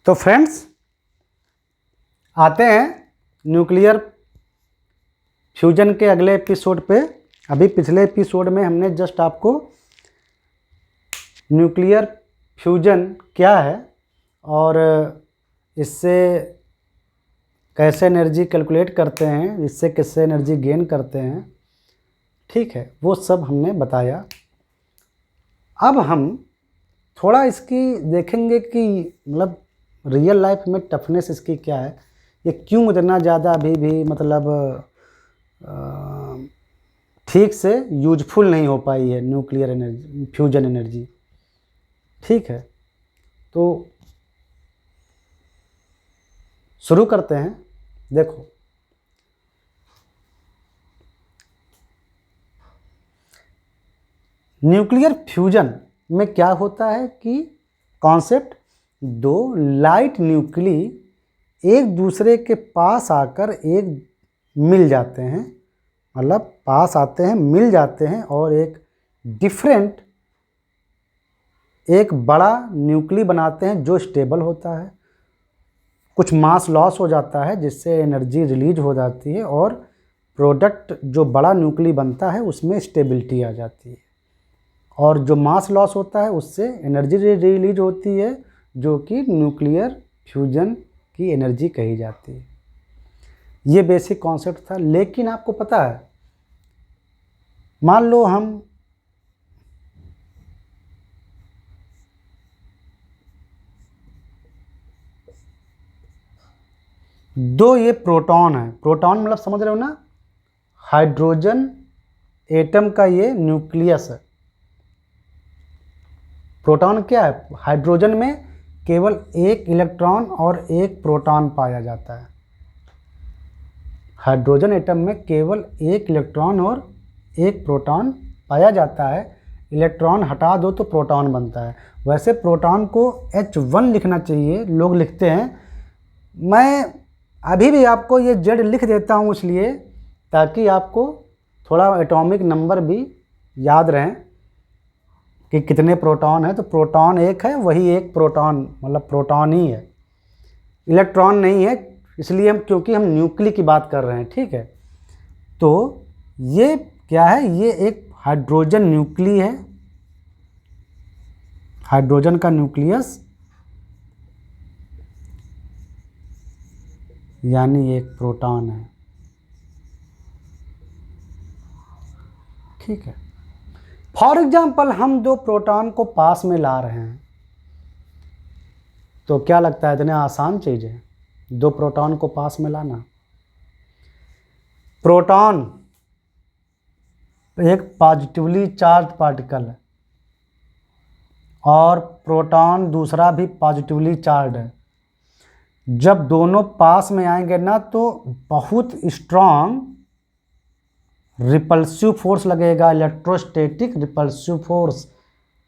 तो फ्रेंड्स आते हैं न्यूक्लियर फ्यूजन के अगले एपिसोड पे। अभी पिछले एपिसोड में हमने जस्ट आपको न्यूक्लियर फ्यूजन क्या है और इससे कैसे एनर्जी कैलकुलेट करते हैं, इससे कैसे एनर्जी गेन करते हैं, ठीक है, वो सब हमने बताया। अब हम थोड़ा इसकी देखेंगे कि मतलब रियल लाइफ में टफनेस इसकी क्या है, ये क्यों इतना ज़्यादा अभी भी मतलब ठीक से यूजफुल नहीं हो पाई है न्यूक्लियर एनर्जी, फ्यूजन एनर्जी। ठीक है, तो शुरू करते हैं। देखो, न्यूक्लियर फ्यूजन में क्या होता है कि कॉन्सेप्ट, दो लाइट न्यूक्ली एक दूसरे के पास आकर एक मिल जाते हैं, मतलब पास आते हैं, मिल जाते हैं और एक डिफरेंट एक बड़ा न्यूक्ली बनाते हैं जो स्टेबल होता है। कुछ मास लॉस हो जाता है जिससे एनर्जी रिलीज हो जाती है और प्रोडक्ट जो बड़ा न्यूक्ली बनता है उसमें स्टेबिलिटी आ जाती है, और जो मास लॉस होता है उससे एनर्जी रिलीज होती है जो कि न्यूक्लियर फ्यूजन की एनर्जी कही जाती है। ये बेसिक कॉन्सेप्ट था। लेकिन आपको पता है, मान लो हम दो ये प्रोटॉन है, प्रोटॉन मतलब समझ रहे हो ना, हाइड्रोजन एटम का ये न्यूक्लियस है। प्रोटॉन क्या है? हाइड्रोजन में केवल एक इलेक्ट्रॉन और एक प्रोटॉन पाया जाता है। हाइड्रोजन एटम में केवल एक इलेक्ट्रॉन और एक प्रोटॉन पाया जाता है। इलेक्ट्रॉन हटा दो तो प्रोटॉन बनता है। वैसे प्रोटॉन को H1 लिखना चाहिए, लोग लिखते हैं। मैं अभी भी आपको ये Z लिख देता हूँ इसलिए ताकि आपको थोड़ा एटॉमिक नंबर भी याद रहें कि कितने प्रोटॉन है। तो प्रोटॉन एक है, वही एक प्रोटॉन मतलब प्रोटॉन ही है, इलेक्ट्रॉन नहीं है, इसलिए हम क्योंकि हम न्यूक्ली की बात कर रहे हैं। ठीक है, तो ये क्या है? ये एक हाइड्रोजन न्यूक्ली है, हाइड्रोजन का न्यूक्लियस, यानी एक प्रोटॉन है। ठीक है, फॉर एग्जाम्पल हम दो प्रोटॉन को पास में ला रहे हैं, तो क्या लगता है इतने आसान चीज़ है दो प्रोटॉन को पास में लाना? प्रोटॉन एक पॉजिटिवली चार्ज पार्टिकल है और प्रोटॉन दूसरा भी पॉजिटिवली चार्ज है। जब दोनों पास में आएंगे ना तो बहुत स्ट्रांग रिपल्सिव फोर्स लगेगा, इलेक्ट्रोस्टैटिक रिपल्सिव फोर्स,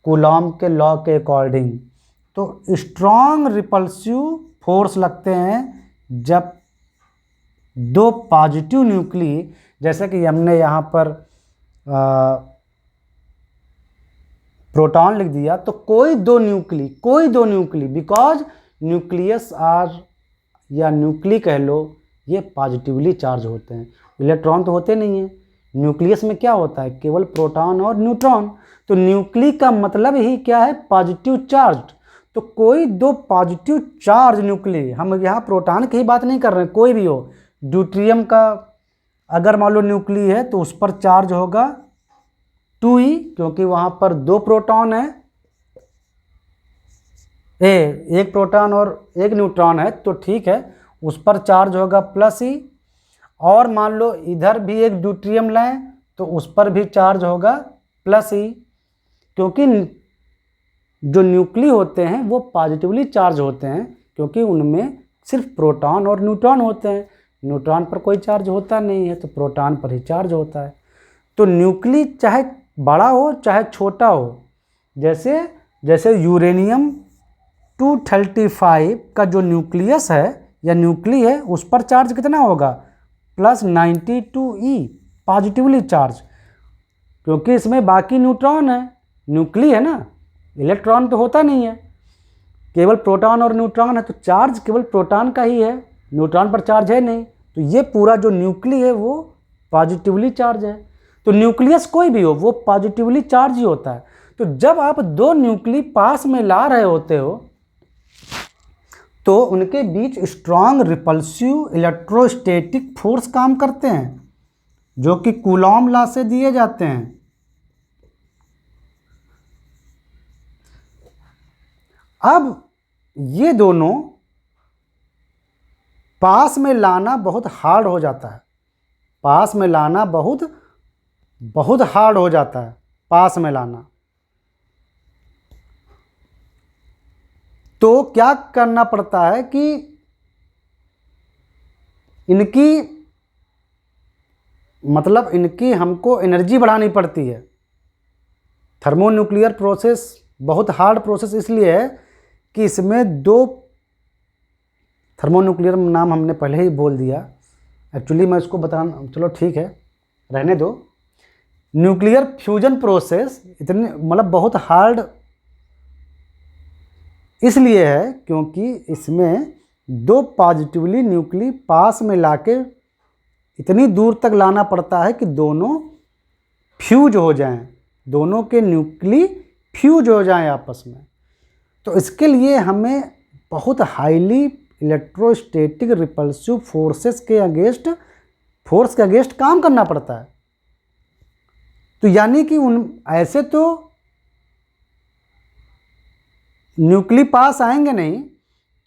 कूलॉम के लॉ के अकॉर्डिंग। तो स्ट्रांग रिपल्सिव फोर्स लगते हैं जब दो पॉजिटिव न्यूक्ली, जैसे कि हमने यहाँ पर प्रोटॉन लिख दिया, तो कोई दो न्यूक्ली बिकॉज न्यूक्लियस आर या न्यूक्ली कह लो, ये पॉजिटिवली चार्ज होते हैं, इलेक्ट्रॉन तो होते नहीं हैं। न्यूक्लियस में क्या होता है? केवल प्रोटॉन और न्यूट्रॉन। तो न्यूक्ली का मतलब ही क्या है? Positive charge. तो कोई दो पॉजिटिव चार्ज न्यूक्ली, हम यहाँ प्रोटॉन की ही बात नहीं कर रहे हैं, कोई भी हो, ड्यूटेरियम का अगर मान लो न्यूक्ली है तो उस पर चार्ज होगा 2e, क्योंकि वहाँ पर दो प्रोटॉन है, एक प्रोटॉन और एक न्यूट्रॉन है, तो ठीक है, उस पर चार्ज होगा +e। और मान लो इधर भी एक ड्यूटेरियम लें तो उस पर भी चार्ज होगा +e, क्योंकि जो न्यूक्ली होते हैं वो पॉजिटिवली चार्ज होते हैं, क्योंकि उनमें सिर्फ प्रोटॉन और न्यूट्रॉन होते हैं। न्यूट्रॉन पर कोई चार्ज होता नहीं है, तो प्रोटॉन पर ही चार्ज होता है। तो न्यूक्ली चाहे बड़ा हो चाहे छोटा हो, जैसे यूरेनियम 235 का जो न्यूक्लियस है या न्यूक्ली है, उस पर चार्ज कितना होगा? +92e, पॉजिटिवली चार्ज, क्योंकि इसमें बाकी न्यूट्रॉन है, न्यूक्ली है ना, इलेक्ट्रॉन तो होता नहीं है। केवल प्रोटॉन और न्यूट्रॉन है, तो चार्ज केवल प्रोटॉन का ही है, न्यूट्रॉन पर चार्ज है नहीं। तो ये पूरा जो न्यूक्ली है वो पॉजिटिवली चार्ज है। तो न्यूक्लियस कोई भी हो वो पॉजिटिवली चार्ज ही होता है। तो जब आप दो न्यूक्ली पास में ला रहे होते हो तो उनके बीच स्ट्रॉन्ग रिपल्सिव इलेक्ट्रोस्टैटिक फोर्स काम करते हैं, जो कि कूलॉम लॉ से दिए जाते हैं। अब ये दोनों पास में लाना बहुत हार्ड हो जाता है, पास में लाना बहुत हार्ड हो जाता है पास में लाना। तो क्या करना पड़ता है कि इनकी हमको एनर्जी बढ़ानी पड़ती है। थर्मोन्यूक्लियर प्रोसेस बहुत हार्ड प्रोसेस इसलिए है कि इसमें दो, थर्मोन्यूक्लियर नाम हमने पहले ही बोल दिया, एक्चुअली मैं इसको बताना, चलो ठीक है रहने दो। न्यूक्लियर फ्यूजन प्रोसेस इतनी बहुत हार्ड इसलिए है क्योंकि इसमें दो पॉजिटिवली न्यूक्ली पास में लाके इतनी दूर तक लाना पड़ता है कि दोनों फ्यूज हो जाएं, दोनों के न्यूक्ली फ्यूज हो जाएं आपस में। तो इसके लिए हमें बहुत हाईली इलेक्ट्रोस्टैटिक रिपल्सिव फोर्स के अगेंस्ट काम करना पड़ता है। तो यानी कि ऐसे तो न्यूक्ली पास आएंगे नहीं,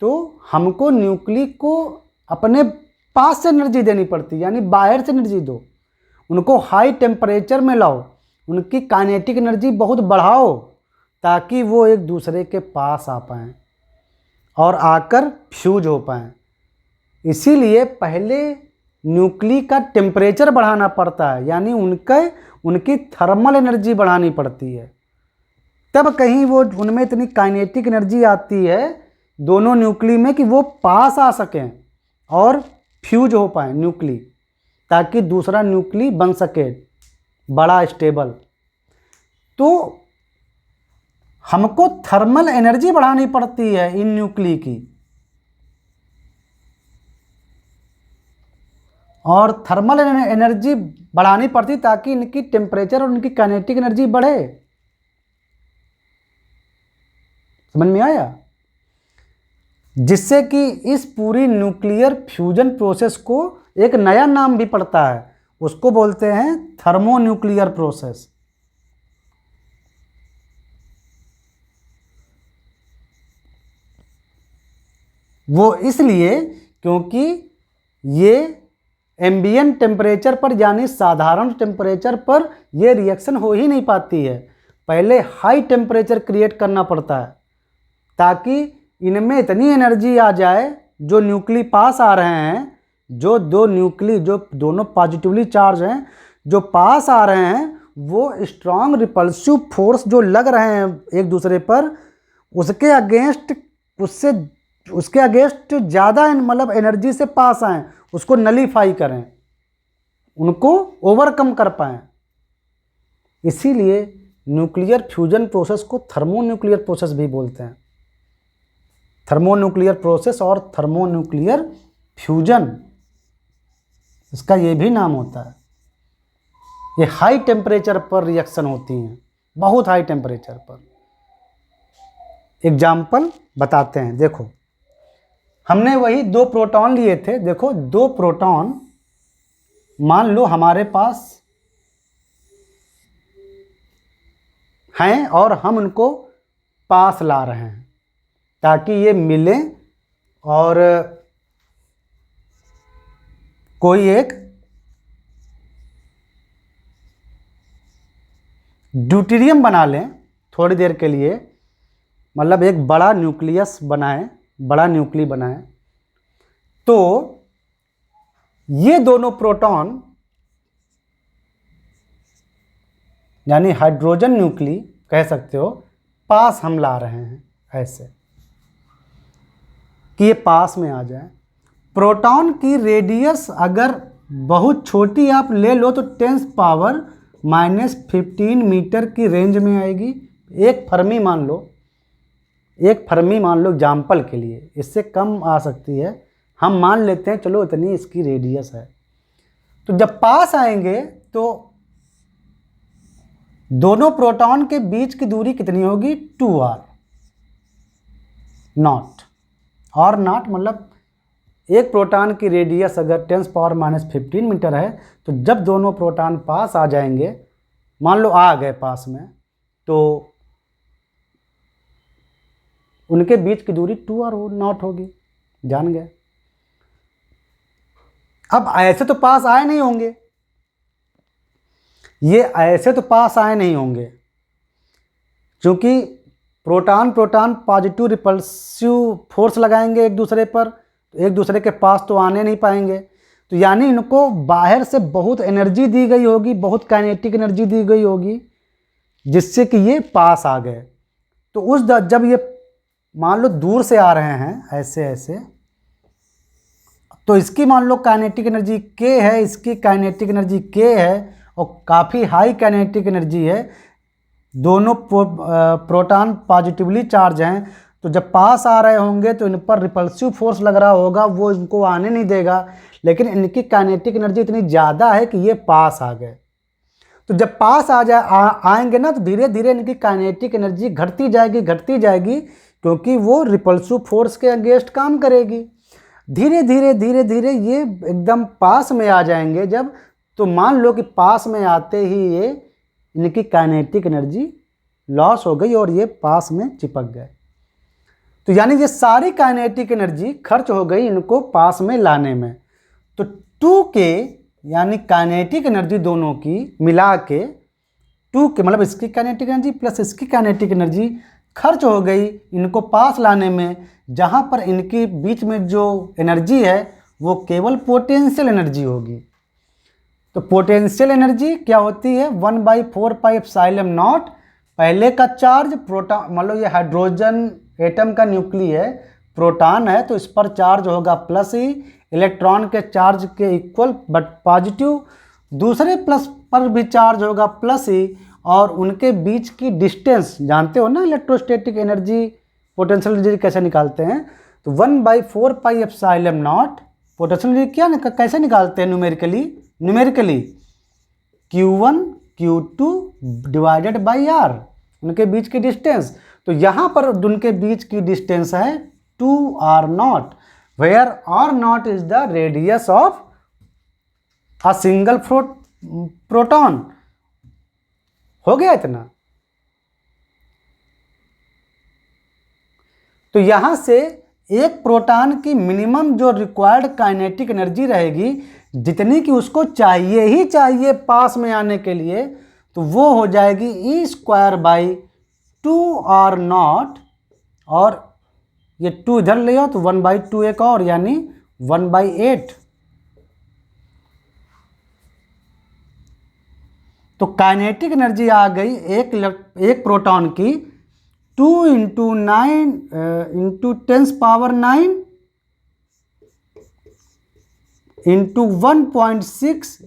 तो हमको न्यूक्ली को अपने पास से एनर्जी देनी पड़ती है, यानी बाहर से एनर्जी दो, उनको हाई टेम्परेचर में लाओ, उनकी काइनेटिक एनर्जी बहुत बढ़ाओ ताकि वो एक दूसरे के पास आ पाएँ और आकर फ्यूज हो पाएँ। इसीलिए पहले न्यूक्ली का टेम्परेचर बढ़ाना पड़ता है, यानी उनकी थर्मल एनर्जी बढ़ानी पड़ती है, तब कहीं वो उनमें इतनी काइनेटिक एनर्जी आती है दोनों न्यूक्ली में कि वो पास आ सकें और फ्यूज हो पाए न्यूक्ली, ताकि दूसरा न्यूक्ली बन सके बड़ा स्टेबल। तो हमको थर्मल एनर्जी बढ़ानी पड़ती है इन न्यूक्ली की, और थर्मल एनर्जी बढ़ानी पड़ती ताकि इनकी टेम्परेचर और इनकी काइनेटिक एनर्जी बढ़े। समझ में आया? जिससे कि इस पूरी न्यूक्लियर फ्यूजन प्रोसेस को एक नया नाम भी पड़ता है, उसको बोलते हैं थर्मोन्यूक्लियर प्रोसेस। वो इसलिए क्योंकि ये एम्बिएंट टेम्परेचर पर यानी साधारण टेम्परेचर पर ये रिएक्शन हो ही नहीं पाती है, पहले हाई टेम्परेचर क्रिएट करना पड़ता है ताकि इनमें इतनी एनर्जी आ जाए, जो न्यूक्ली पास आ रहे हैं, जो दो न्यूक्ली जो दोनों पॉजिटिवली चार्ज हैं जो पास आ रहे हैं, वो स्ट्रॉन्ग रिपल्सिव फोर्स जो लग रहे हैं एक दूसरे पर, उसके अगेंस्ट ज़्यादा एनर्जी से पास आएँ, उसको नलीफाई करें, उनको ओवरकम कर पाएँ। इसीलिए न्यूक्लियर फ्यूजन प्रोसेस को थर्मोन्यूक्लियर प्रोसेस भी बोलते हैं। थर्मोन्यूक्लियर प्रोसेस और थर्मोन्यूक्लियर फ्यूजन, इसका ये भी नाम होता है। ये हाई टेम्परेचर पर रिएक्शन होती हैं, बहुत हाई टेम्परेचर पर। एग्जाम्पल बताते हैं, देखो हमने वही दो प्रोटॉन लिए थे। देखो दो प्रोटॉन मान लो हमारे पास हैं और हम उनको पास ला रहे हैं ताकि ये मिलें और कोई एक ड्यूटेरियम बना लें थोड़ी देर के लिए, एक बड़ा न्यूक्लियस बनाएं, बड़ा न्यूक्ली बनाएं। तो ये दोनों प्रोटॉन यानी हाइड्रोजन न्यूक्ली कह सकते हो, पास हम ला रहे हैं ऐसे कि ये पास में आ जाए। प्रोटॉन की रेडियस अगर बहुत छोटी आप ले लो तो 10⁻⁻15 मीटर की रेंज में आएगी। एक फर्मी मान लो एक फर्मी मान लो एग्जाम्पल के लिए, इससे कम आ सकती है, हम मान लेते हैं चलो इतनी इसकी रेडियस है। तो जब पास आएंगे तो दोनों प्रोटॉन के बीच की दूरी कितनी होगी, 2r नॉट। और नॉट मतलब एक प्रोटॉन की रेडियस अगर 10⁻⁻15 मीटर है, तो जब दोनों प्रोटॉन पास आ जाएंगे, मान लो आ गए पास में, तो उनके बीच की दूरी 2r नॉट होगी, जान गए। अब ऐसे तो पास आए नहीं होंगे, ये ऐसे तो पास आए नहीं होंगे, क्योंकि proton proton positive repulsive force लगाएंगे एक दूसरे पर, एक दूसरे के पास तो आने नहीं पाएंगे। तो यानी इनको बाहर से बहुत एनर्जी दी गई होगी, बहुत काइनेटिक एनर्जी दी गई होगी, जिससे कि ये पास आ गए। तो जब ये मान लो दूर से आ रहे हैं ऐसे ऐसे, तो इसकी मान लो काइनेटिक एनर्जी k है, इसकी काइनेटिक एनर्जी k है, और काफ़ी हाई काइनेटिक एनर्जी है, दोनों प्रोटॉन पॉजिटिवली चार्ज हैं। तो जब पास आ रहे होंगे तो इन पर रिपल्सिव फोर्स लग रहा होगा, वो इनको आने नहीं देगा, लेकिन इनकी काइनेटिक एनर्जी इतनी ज़्यादा है कि ये पास आ गए। तो जब पास आएंगे ना, तो धीरे धीरे इनकी काइनेटिक एनर्जी घटती जाएगी, क्योंकि वो रिपल्सिव फोर्स के अगेंस्ट काम करेगी। धीरे धीरे ये एकदम पास में आ जाएंगे जब, तो मान लो कि पास में आते ही ये इनकी काइनेटिक एनर्जी लॉस हो गई और ये पास में चिपक गए। तो यानी ये सारी काइनेटिक एनर्जी खर्च हो गई इनको पास में लाने में। तो 2k यानी काइनेटिक एनर्जी दोनों की मिला के 2k मतलब इसकी काइनेटिक एनर्जी प्लस इसकी काइनेटिक एनर्जी खर्च हो गई इनको पास लाने में, जहाँ पर इनके बीच में जो एनर्जी है वो केवल पोटेंशियल एनर्जी होगी। तो पोटेंशियल एनर्जी क्या होती है, 1/4πε0। पहले का चार्ज प्रोटॉन, मान लो ये हाइड्रोजन एटम का न्यूक्ली है, प्रोटॉन है, तो इस पर चार्ज होगा +e, इलेक्ट्रॉन के चार्ज के इक्वल बट पॉजिटिव। दूसरे प्लस पर भी चार्ज होगा +e, और उनके बीच की डिस्टेंस जानते हो ना, इलेक्ट्रोस्टैटिक एनर्जी पोटेंशियल एनर्जी कैसे निकालते हैं। तो 1/4πε0 पोटेंशियल एनर्जी क्या कैसे निकालते हैं numerically Q1 Q2 divided by R, उनके बीच की डिस्टेंस। तो यहाँ पर उनके बीच की डिस्टेंस है 2r0, where r0 is the radius of a single proton. हो गया इतना। तो यहाँ से एक प्रोटॉन की मिनिमम जो रिक्वायर्ड काइनेटिक एनर्जी रहेगी, जितनी कि उसको चाहिए ही चाहिए पास में आने के लिए, तो वो हो जाएगी E² / 2r0, और ये 2 इधर ले आओ तो 1/2 एक और, यानी 1/8। तो काइनेटिक एनर्जी आ गई एक प्रोटॉन की 2 × 9 × 10⁻9 × 1.6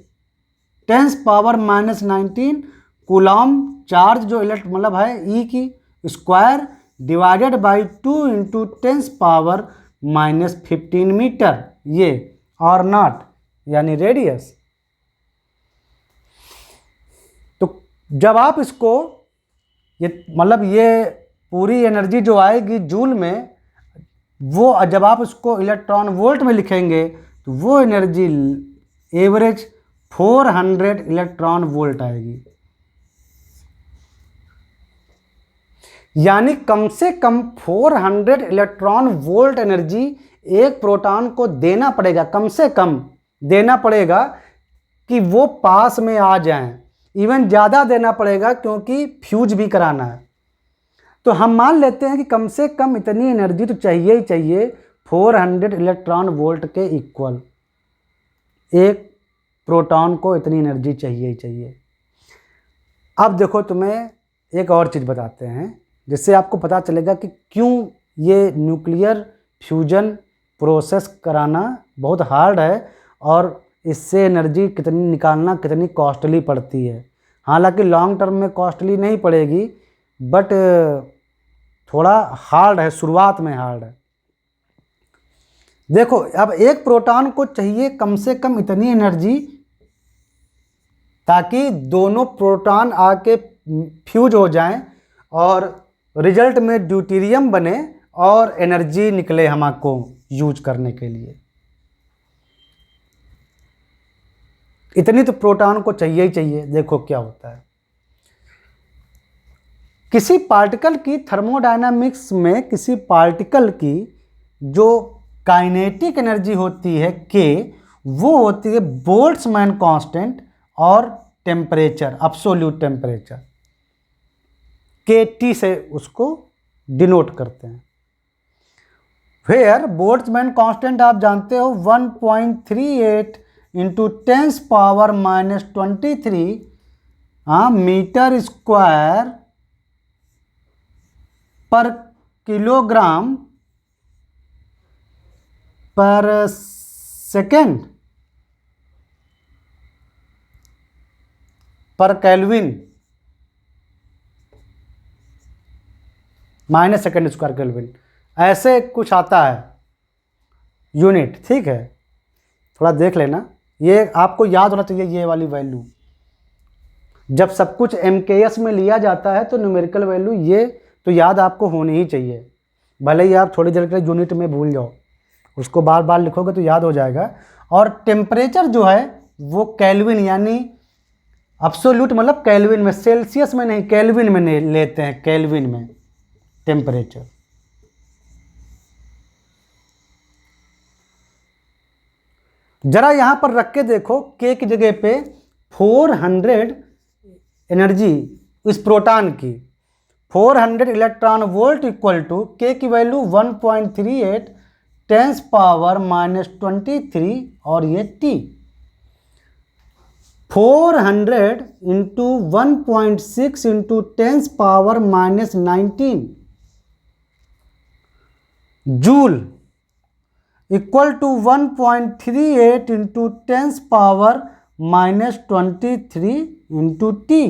10⁻⁻19 कूलॉम चार्ज, जो मतलब है ई की स्क्वायर, डिवाइडेड बाई 2 × 10⁻⁻15 मीटर, ये r0 यानी रेडियस। तो जब आप इसको ये मतलब ये पूरी एनर्जी जो आएगी जूल में, वो जब आप उसको इलेक्ट्रॉन वोल्ट में लिखेंगे तो वो एनर्जी एवरेज 400 इलेक्ट्रॉन वोल्ट आएगी। यानी कम से कम 400 इलेक्ट्रॉन वोल्ट एनर्जी एक प्रोटॉन को देना पड़ेगा, कम से कम देना पड़ेगा कि वो पास में आ जाएं। इवन ज़्यादा देना पड़ेगा क्योंकि फ्यूज भी कराना है। तो हम मान लेते हैं कि कम से कम इतनी एनर्जी तो चाहिए ही चाहिए, 400 इलेक्ट्रॉन वोल्ट के इक्वल एक प्रोटॉन को इतनी एनर्जी चाहिए ही चाहिए। अब देखो तुम्हें एक और चीज़ बताते हैं जिससे आपको पता चलेगा कि क्यों ये न्यूक्लियर फ्यूजन प्रोसेस कराना बहुत हार्ड है और इससे एनर्जी कितनी निकालना कितनी कॉस्टली पड़ती है। हालांकि लॉन्ग टर्म में कॉस्टली नहीं पड़ेगी, बट थोड़ा हार्ड है, शुरुआत में हार्ड है। देखो अब एक प्रोटॉन को चाहिए कम से कम इतनी एनर्जी ताकि दोनों प्रोटॉन आके फ्यूज हो जाएं और रिजल्ट में ड्यूटेरियम बने और एनर्जी निकले हमको यूज करने के लिए। इतनी तो प्रोटॉन को चाहिए ही चाहिए। देखो क्या होता है, किसी पार्टिकल की थर्मोडायनामिक्स में किसी पार्टिकल की जो काइनेटिक एनर्जी होती है के, वो होती है बोल्ट्जमैन कांस्टेंट और टेम्परेचर, अब्सोल्यूट टेम्परेचर के टी से उसको डिनोट करते हैं। वेयर बोल्ट्जमैन कांस्टेंट आप जानते हो 1.38 इंटू 10 पावर -23 मीटर स्क्वायर पर किलोग्राम पर सेकेंड पर kelvin minus second square kelvin, ऐसे कुछ आता है यूनिट। ठीक है, थोड़ा देख लेना, ये आपको याद होना चाहिए ये वाली वैल्यू। जब सब कुछ MKS में लिया जाता है तो न्यूमेरिकल वैल्यू ये तो याद आपको होनी ही चाहिए, भले ही आप थोड़ी देर के लिए यूनिट में भूल जाओ, उसको बार बार लिखोगे तो याद हो जाएगा। और टेम्परेचर जो है वो केल्विन यानी अब्सोल्यूट मतलब केल्विन में, सेल्सियस में नहीं केल्विन में नहीं लेते हैं, केल्विन में टेम्परेचर। जरा यहां पर रख के देखो, के की जगह पे 400 एनर्जी इस प्रोटॉन की, 400 इलेक्ट्रॉन वोल्ट इक्वल टू के की वैल्यू 1.38 10 पावर -23 और ये T 400 into 1.6 into 10 power -19 joule equal to 1.38 into 10 power -23 into T.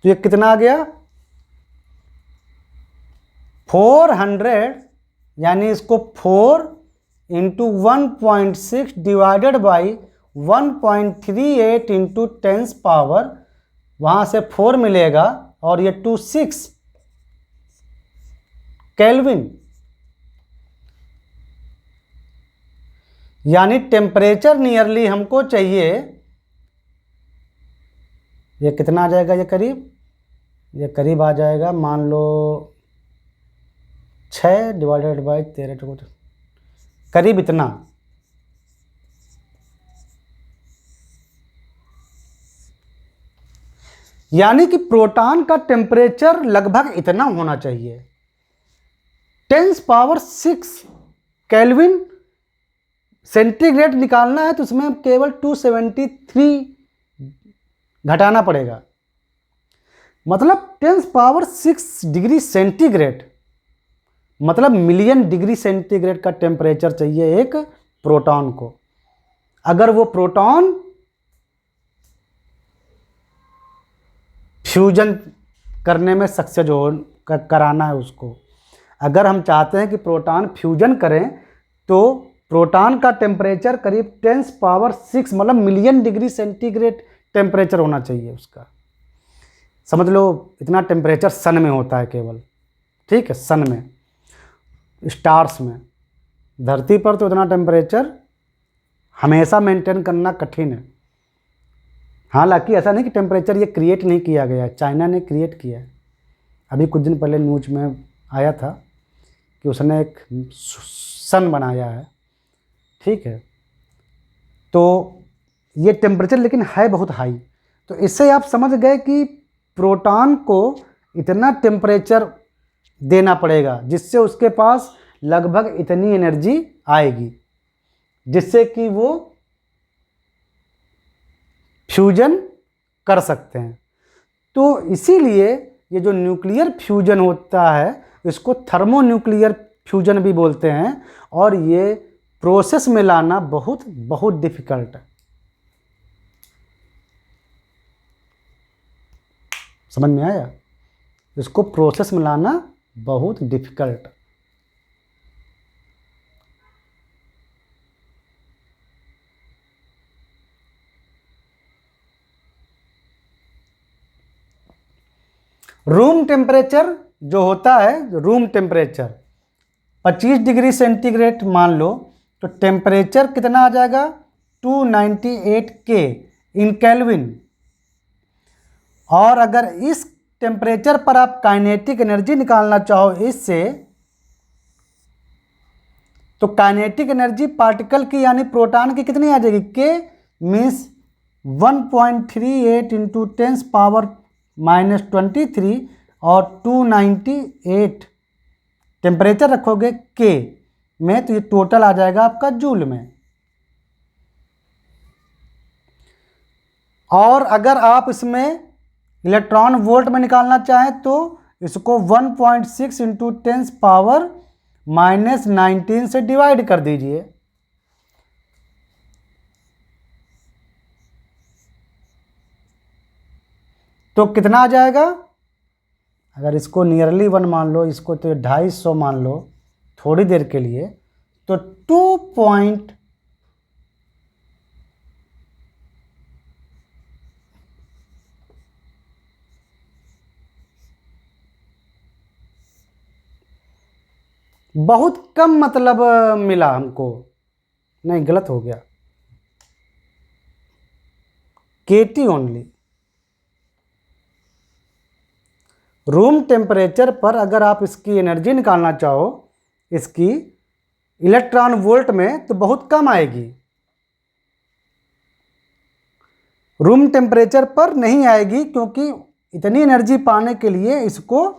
तो ये कितना आ गया 400 यानी इसको 4 into 1.6 divided by 1.38 into 10 power, वहां से 4 मिलेगा और ये 26 केल्विन, यानी टेम्परेचर नियरली हमको चाहिए, ये कितना आ जाएगा, ये करीब आ जाएगा मान लो 6 डिवाइडेड बाई 13, करीब इतना। यानी कि प्रोटॉन का टेम्परेचर लगभग इतना होना चाहिए, 10 पावर 6 केल्विन। सेंटीग्रेड निकालना है तो उसमें केवल 273 घटाना पड़ेगा, मतलब 10 पावर 6 डिग्री सेंटीग्रेड, मतलब मिलियन डिग्री सेंटीग्रेड का टेम्परेचर चाहिए एक प्रोटॉन को। अगर वो प्रोटॉन फ्यूजन करने में सक्सेस हो कराना है उसको, अगर हम चाहते हैं कि प्रोटॉन फ्यूजन करें तो प्रोटॉन का टेम्परेचर करीब 10 पावर 6 मतलब मिलियन डिग्री सेंटीग्रेड टेम्परेचर होना चाहिए उसका। समझ लो इतना टेम्परेचर सन में होता है केवल, ठीक है, सन में, स्टार्स में। धरती पर तो इतना टेम्परेचर हमेशा मेंटेन करना कठिन है। हालांकि ऐसा नहीं कि टेम्परेचर ये क्रिएट नहीं किया गया है, चाइना ने क्रिएट किया है। अभी कुछ दिन पहले न्यूज में आया था कि उसने एक सन बनाया है, ठीक है। तो ये टेम्परेचर लेकिन है बहुत हाई। तो इससे आप समझ गए कि प्रोटॉन को इतना टेम्परेचर देना पड़ेगा जिससे उसके पास लगभग इतनी एनर्जी आएगी जिससे कि वो फ्यूजन कर सकते हैं। तो इसीलिए ये जो न्यूक्लियर फ्यूजन होता है इसको थर्मोन्यूक्लियर फ्यूजन भी बोलते हैं, और ये प्रोसेस में लाना बहुत बहुत डिफिकल्ट है। समझ में आया? इसको प्रोसेस में लाना बहुत डिफिकल्ट। रूम टेम्परेचर जो होता है, रूम टेम्परेचर 25 डिग्री सेंटीग्रेड मान लो, तो टेम्परेचर कितना आ जाएगा 298 K इन केल्विन। और अगर इस टेम्परेचर पर आप काइनेटिक एनर्जी निकालना चाहो इससे, तो काइनेटिक एनर्जी पार्टिकल की यानी प्रोटॉन की कितनी आ जाएगी? K मीन्स 1.38 इंटू 10⁻⁻23 और 298 टेम्परेचर रखोगे K में, तो ये टोटल आ जाएगा आपका जूल में। और अगर आप इसमें इलेक्ट्रॉन वोल्ट में निकालना चाहें तो इसको 1.6 इंटू 10⁻⁻19 से डिवाइड कर दीजिए। तो कितना आ जाएगा? अगर इसको नियरली 1 मान लो, इसको तो 250 मान लो थोड़ी देर के लिए, तो 2. बहुत कम मतलब मिला हमको, नहीं गलत हो गया, KT ओनली। रूम टेम्परेचर पर अगर आप इसकी एनर्जी निकालना चाहो इसकी इलेक्ट्रॉन वोल्ट में, तो बहुत कम आएगी। रूम टेम्परेचर पर नहीं आएगी, क्योंकि इतनी एनर्जी पाने के लिए इसको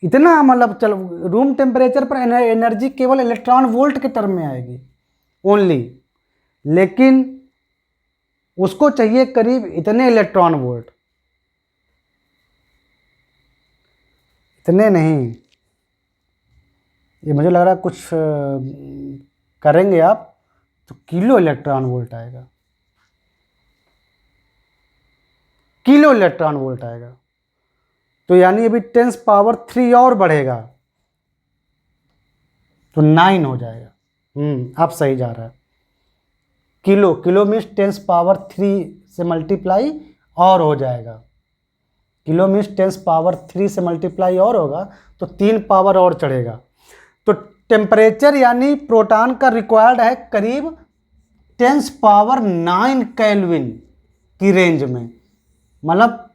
इतना मतलब चल रूम टेम्परेचर पर एनर्जी केवल इलेक्ट्रॉन वोल्ट के टर्म में आएगी ओनली, लेकिन उसको चाहिए करीब इतने इलेक्ट्रॉन वोल्ट। इतने नहीं, ये मुझे लग रहा है कुछ करेंगे आप तो किलो इलेक्ट्रॉन वोल्ट आएगा, किलो इलेक्ट्रॉन वोल्ट आएगा। तो यानी अभी 10⁻³ और बढ़ेगा तो 9 हो जाएगा। आप सही जा रहा है। किलो, किलो मीन्स 10⁻³ से मल्टीप्लाई और हो जाएगा। किलो मीन्स 10⁻³ से मल्टीप्लाई और होगा तो 3 पावर और चढ़ेगा। तो टेम्परेचर यानी प्रोटॉन का रिक्वायर्ड है करीब 10⁻9 केल्विन की रेंज में, मतलब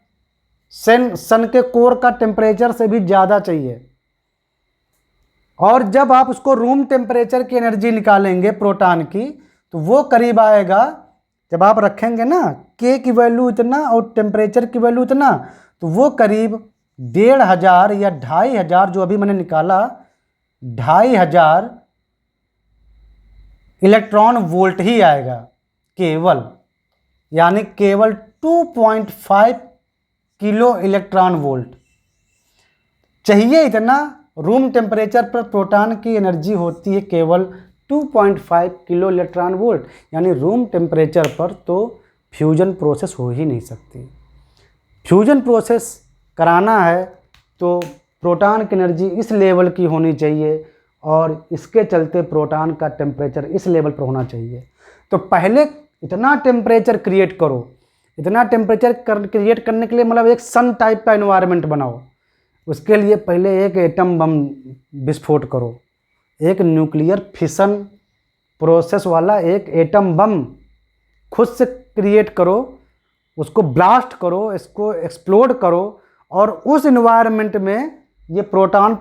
सन के कोर का टेम्परेचर से भी ज़्यादा चाहिए। और जब आप उसको रूम टेम्परेचर की एनर्जी निकालेंगे प्रोटॉन की, तो वो करीब आएगा, जब आप रखेंगे ना K की वैल्यू इतना और टेम्परेचर की वैल्यू इतना, तो वो करीब 1500 या 2500, जो अभी मैंने निकाला 2500 इलेक्ट्रॉन वोल्ट ही आएगा केवल, यानी केवल 2.5 किलो इलेक्ट्रॉन वोल्ट चाहिए। इतना रूम टेम्परेचर पर प्रोटॉन की एनर्जी होती है केवल 2.5 किलो इलेक्ट्रॉन वोल्ट, यानी रूम टेम्परेचर पर तो फ्यूजन प्रोसेस हो ही नहीं सकती। फ्यूजन प्रोसेस कराना है तो प्रोटॉन की एनर्जी इस लेवल की होनी चाहिए और इसके चलते प्रोटॉन का टेम्परेचर इस लेवल पर होना चाहिए। तो पहले इतना टेम्परेचर क्रिएट करो, इतना टेम्परेचर क्रिएट करने के लिए मतलब एक सन टाइप का एनवायरनमेंट बनाओ। उसके लिए पहले एक एटम बम विस्फोट करो, एक न्यूक्लियर फिशन प्रोसेस वाला एक एटम बम खुद से क्रिएट करो, उसको ब्लास्ट करो, इसको एक्सप्लोड करो और उस एनवायरनमेंट में ये प्रोटॉन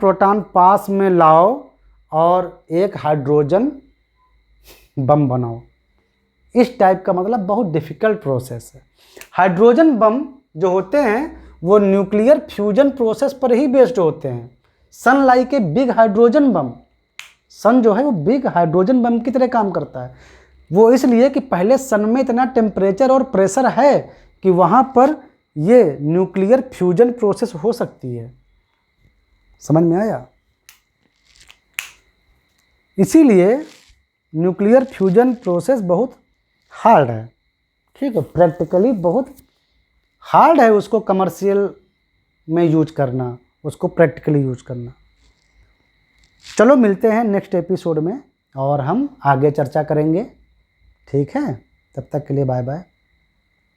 पास में लाओ और एक हाइड्रोजन बम बनाओ। इस टाइप का मतलब बहुत डिफ़िकल्ट प्रोसेस है। हाइड्रोजन बम जो होते हैं वो न्यूक्लियर फ्यूजन प्रोसेस पर ही बेस्ड होते हैं। Sun like a big hydrogen bomb, sun जो है वो बिग हाइड्रोजन बम की तरह काम करता है। वो इसलिए कि पहले सन में इतना टेम्परेचर और प्रेशर है कि वहाँ पर ये न्यूक्लियर फ्यूजन प्रोसेस हो सकती है। समझ में आया? इसीलिए न्यूक्लियर फ्यूजन प्रोसेस बहुत हार्ड है, ठीक है, प्रैक्टिकली बहुत हार्ड है उसको कमर्शियल में यूज करना, उसको प्रैक्टिकली यूज करना। चलो मिलते हैं नेक्स्ट एपिसोड में और हम आगे चर्चा करेंगे, ठीक है? तब तक के लिए बाय बाय।